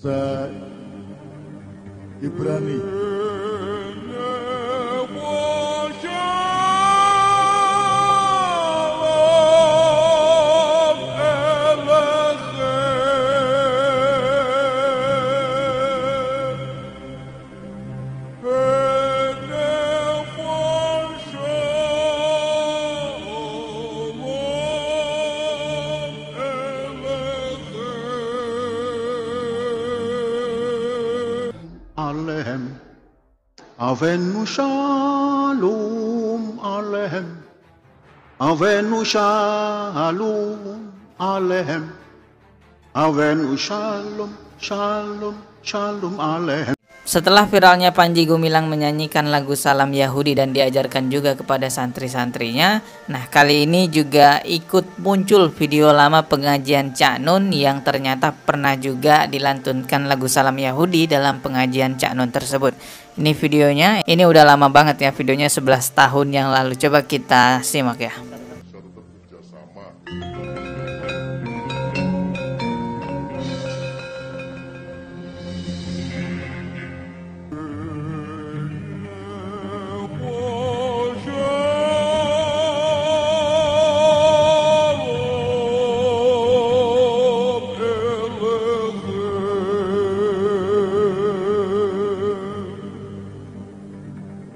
Bahasa Ibrani. Alehem, avenu shalom, alehem, avenu shalom, alehem, avenu shalom, shalom, shalom, alehem. Setelah viralnya Panji Gumilang menyanyikan lagu Salam Yahudi dan diajarkan juga kepada santri-santrinya, nah kali ini juga ikut muncul video lama pengajian Cak Nun yang ternyata pernah juga dilantunkan lagu Salam Yahudi dalam pengajian Cak Nun tersebut. Ini videonya, ini udah lama banget ya, videonya 11 tahun yang lalu. Coba kita simak ya.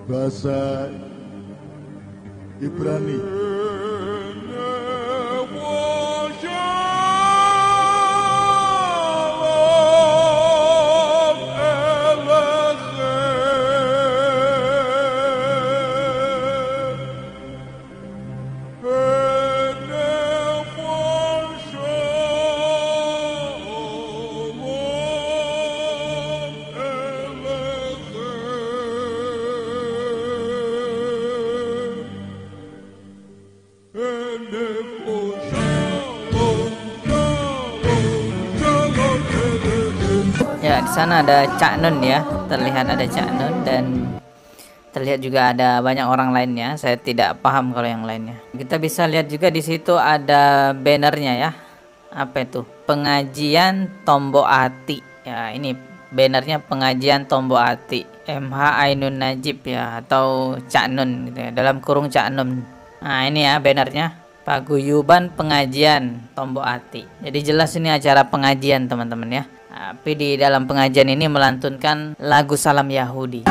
Bahasa Ibrani. Ya, di sana ada Cak Nun ya, terlihat ada Cak Nun dan terlihat juga ada banyak orang lainnya. Saya tidak paham kalau yang lainnya. Kita bisa lihat juga di situ ada bannernya ya. Apa itu? Pengajian Tombo Ati. Ya, ini bannernya pengajian Tombo Ati. MH Ainun Najib ya, atau Cak Nun gitu ya, dalam kurung Cak Nun. Nah, ini ya bannernya. Paguyuban pengajian Tombo Ati. Jadi jelas ini acara pengajian teman-teman ya. Tapi di dalam pengajian ini melantunkan lagu Salam Yahudi.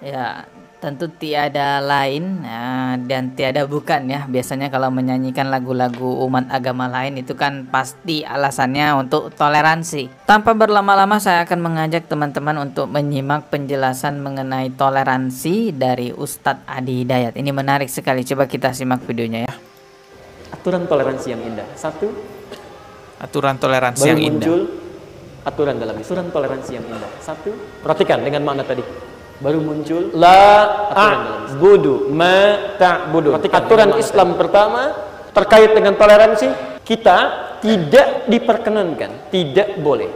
Ya, tentu tiada lain dan tiada bukan ya. Biasanya kalau menyanyikan lagu-lagu umat agama lain itu kan pasti alasannya untuk toleransi. Tanpa berlama-lama saya akan mengajak teman-teman untuk menyimak penjelasan mengenai toleransi dari Ustadz Adi Hidayat. Ini menarik sekali. Coba kita simak videonya ya. Aturan toleransi yang indah. Satu, aturan toleransi baru yang indah. muncul aturan dalam aturan toleransi yang indah. Satu, perhatikan dengan makna tadi. Baru muncul la a'budu ma ta'budu. Aturan Islam pertama terkait dengan toleransi, kita tidak diperkenankan, tidak boleh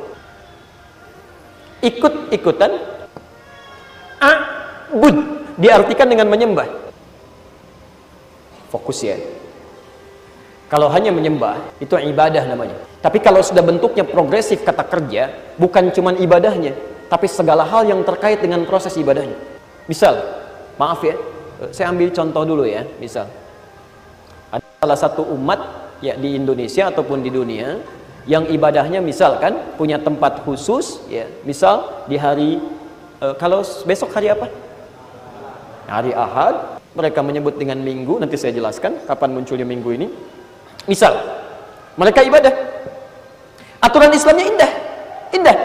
ikut-ikutan a'bud, diartikan dengan menyembah. Fokus ya. Kalau hanya menyembah, itu ibadah namanya. Tapi kalau sudah bentuknya progresif kata kerja, bukan cuma ibadahnya, tapi segala hal yang terkait dengan proses ibadahnya. Misal, maaf ya, saya ambil contoh dulu ya. Misal, ada salah satu umat ya di Indonesia ataupun di dunia yang ibadahnya misalkan punya tempat khusus ya. Misal di hari, kalau besok hari apa? Hari Ahad, mereka menyebut dengan minggu, nanti saya jelaskan kapan munculnya minggu ini. Misal, mereka ibadah. Aturan Islamnya indah. Indah.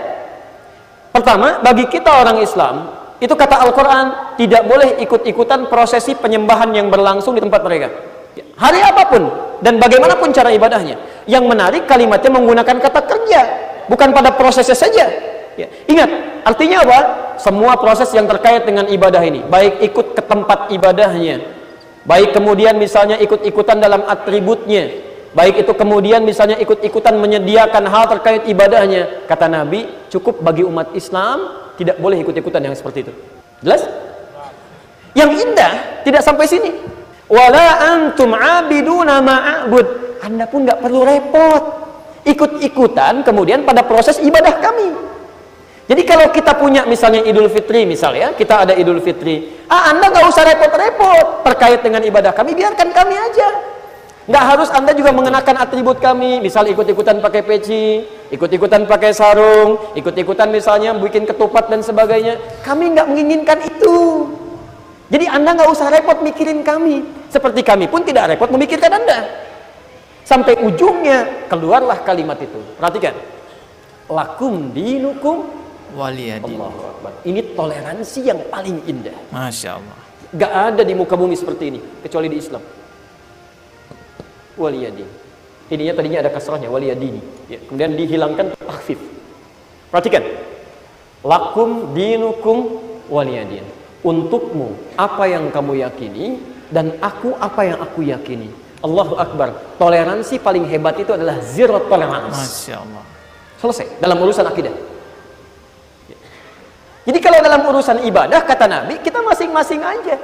Pertama, bagi kita orang Islam, itu kata Al-Quran, tidak boleh ikut-ikutan prosesi penyembahan yang berlangsung di tempat mereka. Hari apapun, dan bagaimanapun cara ibadahnya. Yang menarik kalimatnya menggunakan kata kerja, bukan pada prosesnya saja. Ya. Ingat, artinya apa? Semua proses yang terkait dengan ibadah ini, baik ikut ke tempat ibadahnya, baik kemudian misalnya ikut-ikutan dalam atributnya, baik itu kemudian misalnya ikut-ikutan menyediakan hal terkait ibadahnya. Kata Nabi, cukup bagi umat Islam, tidak boleh ikut-ikutan yang seperti itu. Jelas? Yang indah tidak sampai sini. Wala antum abiduna ma'abud. Anda pun nggak perlu repot. ikut-ikutan kemudian pada proses ibadah kami. Jadi kalau kita punya misalnya Idul Fitri misalnya, kita ada Idul Fitri, Anda nggak usah repot-repot terkait dengan ibadah kami, biarkan kami aja. Nggak harus Anda juga mengenakan atribut kami, misal ikut-ikutan pakai peci, ikut-ikutan pakai sarung, ikut-ikutan misalnya bikin ketupat dan sebagainya. Kami nggak menginginkan itu. Jadi Anda nggak usah repot mikirin kami, seperti kami pun tidak repot memikirkan Anda. Sampai ujungnya keluarlah kalimat itu. Perhatikan, lakum dinukum waliyadin. Allahu Akbar. Ini toleransi yang paling indah. Masya Allah. Gak ada di muka bumi seperti ini kecuali di Islam. Waliyadin. Ininya tadinya ada kasrahnya waliyadini. Ya, kemudian dihilangkan takhfif. Perhatikan. Lakum dinukum waliyadin. Untukmu apa yang kamu yakini dan aku apa yang aku yakini. Allahu Akbar. Toleransi paling hebat itu adalah zero tolerance. Masya Allah. Selesai dalam urusan akidah. Jadi kalau dalam urusan ibadah kata Nabi, kita masing-masing aja.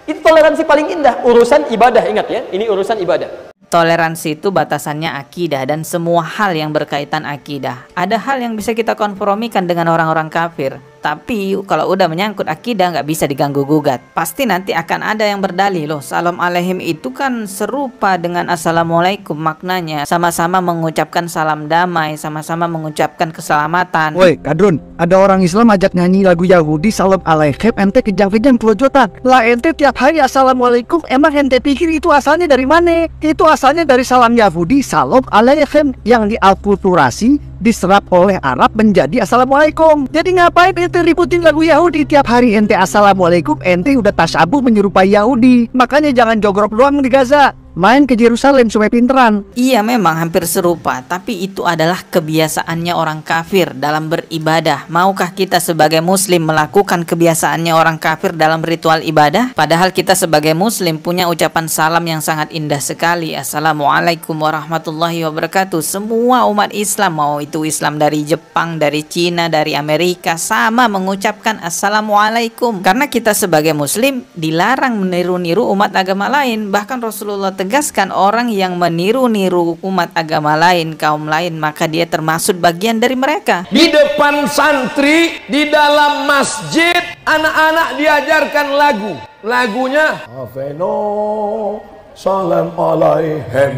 Itu toleransi paling indah, urusan ibadah. Ingat ya, ini urusan ibadah. Toleransi itu batasannya akidah dan semua hal yang berkaitan akidah. Ada hal yang bisa kita kompromikan dengan orang-orang kafir, tapi kalau udah menyangkut akidah nggak bisa diganggu gugat. Pasti nanti akan ada yang berdalih, loh salam alaihim itu kan serupa dengan assalamualaikum maknanya. Sama-sama mengucapkan salam damai, sama-sama mengucapkan keselamatan. Woi Kadrun, ada orang Islam ajak nyanyi lagu Yahudi salam alaihim, ente kejang-kejang pelojotan. Lah ente tiap hari assalamualaikum, emang ente pikir itu asalnya dari mana? Itu asalnya dari salam Yahudi salam alaihim yang dialkulturasi diserap oleh Arab menjadi assalamualaikum. Jadi ngapain ente ributin lagu Yahudi tiap hari? Ente assalamualaikum, ente udah tasyabuh menyerupai Yahudi. Makanya jangan jogrok doang di Gaza, main ke Yerusalem supaya pinteran. Iya memang hampir serupa, tapi itu adalah kebiasaannya orang kafir dalam beribadah. Maukah kita sebagai muslim melakukan kebiasaannya orang kafir dalam ritual ibadah? Padahal kita sebagai muslim punya ucapan salam yang sangat indah sekali. Assalamualaikum warahmatullahi wabarakatuh. Semua umat Islam, mau itu Islam dari Jepang, dari Cina, dari Amerika, sama mengucapkan assalamualaikum. Karena kita sebagai muslim dilarang meniru-niru umat agama lain. Bahkan Rasulullah tegaskan orang yang meniru-niru umat agama lain, kaum lain, maka dia termasuk bagian dari mereka. Di depan santri, di dalam masjid, anak-anak diajarkan lagu. Lagunya Afeno salam alaihim,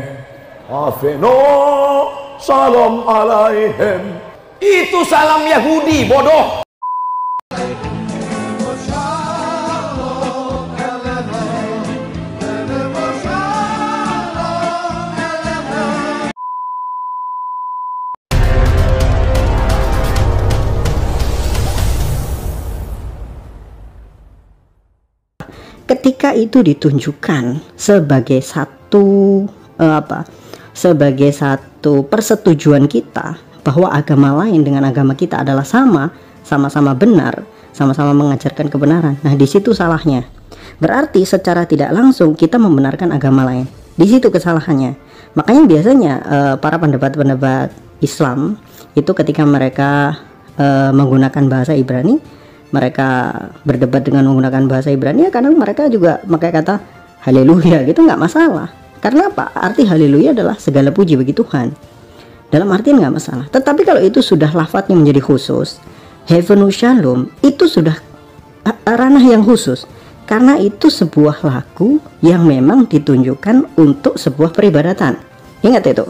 Afeno salam alaihim. Itu salam Yahudi, bodoh. Ketika itu ditunjukkan sebagai satu sebagai satu persetujuan kita bahwa agama lain dengan agama kita adalah sama-sama benar, sama-sama mengajarkan kebenaran. Nah, di situ salahnya. Berarti secara tidak langsung kita membenarkan agama lain. Di situ kesalahannya. Makanya biasanya para pendebat-pendebat Islam itu ketika mereka menggunakan bahasa Ibrani, mereka berdebat dengan menggunakan bahasa Ibrani, ya kadang mereka juga pakai kata haleluya gitu, nggak masalah. Karena apa? Arti haleluya adalah segala puji bagi Tuhan. Dalam artian nggak masalah. Tetapi kalau itu sudah lafadznya menjadi khusus, Heavenly Shalom, itu sudah ranah yang khusus. Karena itu sebuah lagu yang memang ditunjukkan untuk sebuah peribadatan. Ingat itu.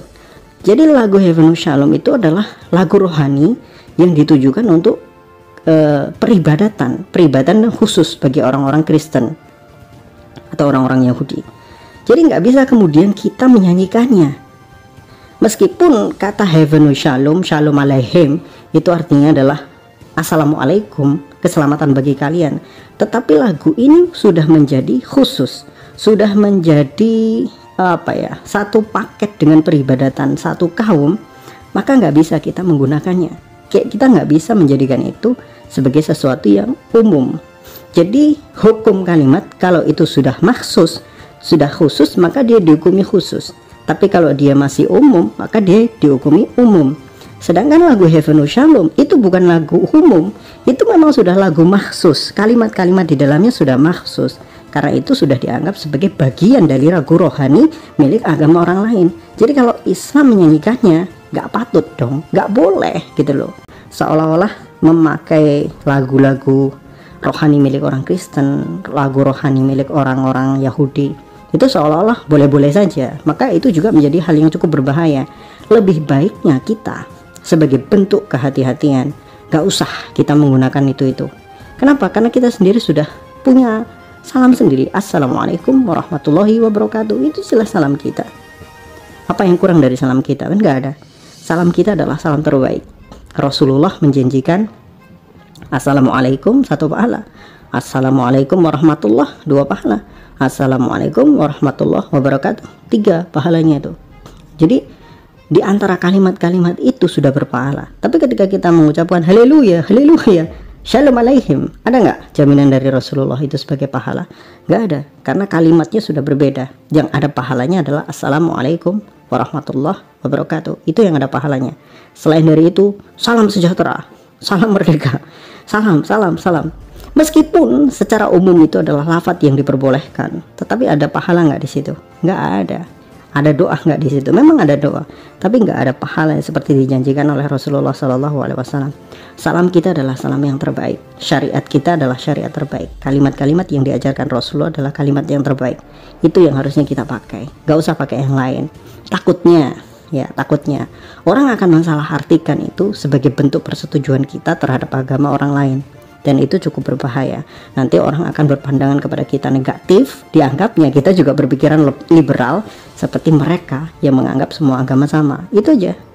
Jadi lagu Heavenly Shalom itu adalah lagu rohani yang ditujukan untuk peribadatan khusus bagi orang-orang Kristen atau orang-orang Yahudi. Jadi nggak bisa kemudian kita menyanyikannya. Meskipun kata Heavenly Shalom, Shalom Alaihim itu artinya adalah Assalamualaikum, keselamatan bagi kalian. Tetapi lagu ini sudah menjadi khusus, sudah menjadi satu paket dengan peribadatan satu kaum, maka nggak bisa kita menggunakannya. Kita nggak bisa menjadikan itu sebagai sesuatu yang umum. Jadi hukum kalimat kalau itu sudah maksus, sudah khusus, maka dia dihukumi khusus. Tapi kalau dia masih umum, maka dia dihukumi umum. Sedangkan lagu Heavenly Shalom itu bukan lagu umum, itu memang sudah lagu maksus. Kalimat-kalimat di dalamnya sudah maksus. Karena itu sudah dianggap sebagai bagian dari lagu rohani milik agama orang lain. Jadi kalau Islam menyanyikannya, nggak patut dong, nggak boleh gitu loh. Seolah-olah memakai lagu-lagu rohani milik orang Kristen, lagu rohani milik orang-orang Yahudi, itu seolah-olah boleh-boleh saja. Maka itu juga menjadi hal yang cukup berbahaya. Lebih baiknya kita sebagai bentuk kehati-hatian, gak usah kita menggunakan itu. Kenapa? Karena kita sendiri sudah punya salam sendiri. Assalamualaikum warahmatullahi wabarakatuh. Itu jelas salam kita. Apa yang kurang dari salam kita? Kan gak ada. Salam kita adalah salam terbaik. Rasulullah menjanjikan Assalamualaikum 1 pahala, Assalamualaikum warahmatullah 2 pahala, Assalamualaikum warahmatullah wabarakatuh 3 pahalanya itu. Jadi di antara kalimat-kalimat itu sudah berpahala. Tapi ketika kita mengucapkan haleluya, haleluya, shalom alaihim, ada nggak jaminan dari Rasulullah itu sebagai pahala? Nggak ada, karena kalimatnya sudah berbeda. Yang ada pahalanya adalah Assalamualaikum warahmatullah wabarakatuh. Itu yang ada pahalanya. Selain dari itu, salam sejahtera, salam merdeka, salam. Meskipun secara umum itu adalah lafadz yang diperbolehkan, tetapi ada pahala nggak di situ? Nggak ada. Ada doa nggak di situ? Memang ada doa, tapi nggak ada pahala seperti dijanjikan oleh Rasulullah SAW. Salam kita adalah salam yang terbaik. Syariat kita adalah syariat terbaik. Kalimat-kalimat yang diajarkan Rasulullah adalah kalimat yang terbaik. Itu yang harusnya kita pakai. Nggak usah pakai yang lain. Takutnya orang akan mensalah artikan itu sebagai bentuk persetujuan kita terhadap agama orang lain, dan itu cukup berbahaya. Nanti orang akan berpandangan kepada kita negatif, dianggapnya kita juga berpikiran liberal seperti mereka yang menganggap semua agama sama. Itu aja.